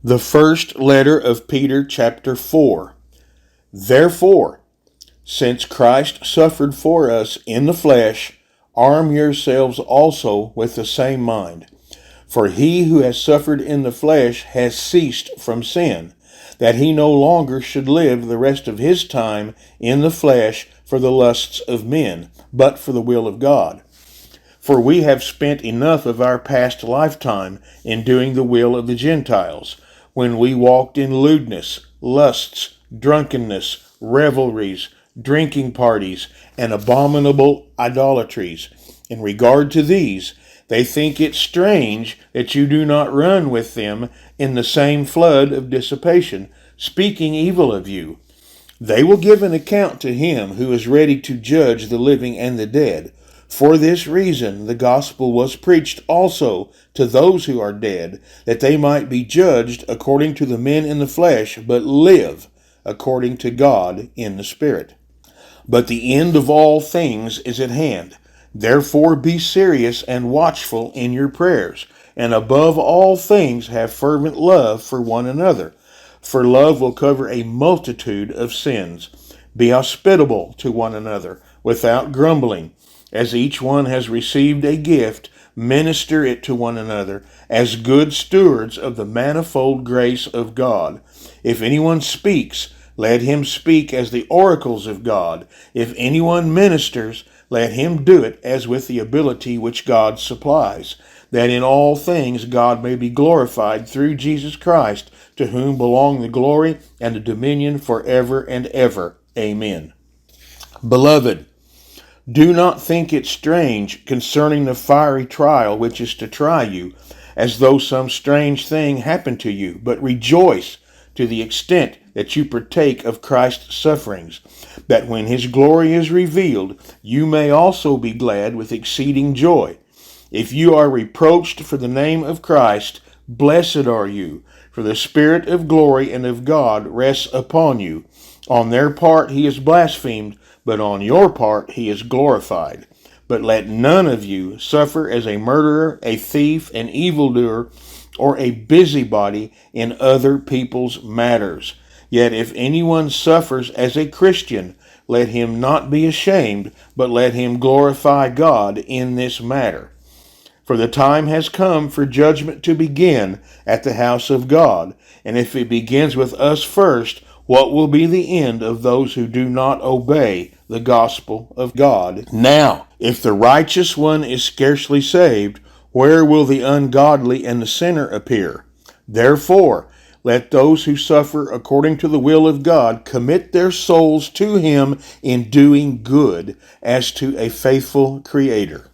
The first letter of Peter, chapter 4. Therefore, since Christ suffered for us in the flesh, arm yourselves also with the same mind. For he who has suffered in the flesh has ceased from sin, that he no longer should live the rest of his time in the flesh for the lusts of men, but for the will of God. For we have spent enough of our past lifetime in doing the will of the Gentiles, when we walked in lewdness, lusts, drunkenness, revelries, drinking parties, and abominable idolatries. In regard to these, they think it strange that you do not run with them in the same flood of dissipation, speaking evil of you. They will give an account to him who is ready to judge the living and the dead. For this reason the gospel was preached also to those who are dead, that they might be judged according to the men in the flesh, but live according to God in the Spirit. But the end of all things is at hand. Therefore be serious and watchful in your prayers, and above all things have fervent love for one another. For love will cover a multitude of sins. Be hospitable to one another, without grumbling. As each one has received a gift, minister it to one another, as good stewards of the manifold grace of God. If anyone speaks, let him speak as the oracles of God. If anyone ministers, let him do it as with the ability which God supplies, that in all things God may be glorified through Jesus Christ, to whom belong the glory and the dominion forever and ever. Amen. Beloved, do not think it strange concerning the fiery trial which is to try you, as though some strange thing happened to you, but rejoice to the extent that you partake of Christ's sufferings, that when his glory is revealed, you may also be glad with exceeding joy. If you are reproached for the name of Christ, blessed are you, for the Spirit of glory and of God rests upon you. On their part he is blasphemed, but on your part he is glorified. But let none of you suffer as a murderer, a thief, an evildoer, or a busybody in other people's matters. Yet if anyone suffers as a Christian, let him not be ashamed, but let him glorify God in this matter. For the time has come for judgment to begin at the house of God, and if it begins with us first, what will be the end of those who do not obey the gospel of God? Now, if the righteous one is scarcely saved, where will the ungodly and the sinner appear? Therefore, let those who suffer according to the will of God commit their souls to him in doing good, as to a faithful Creator.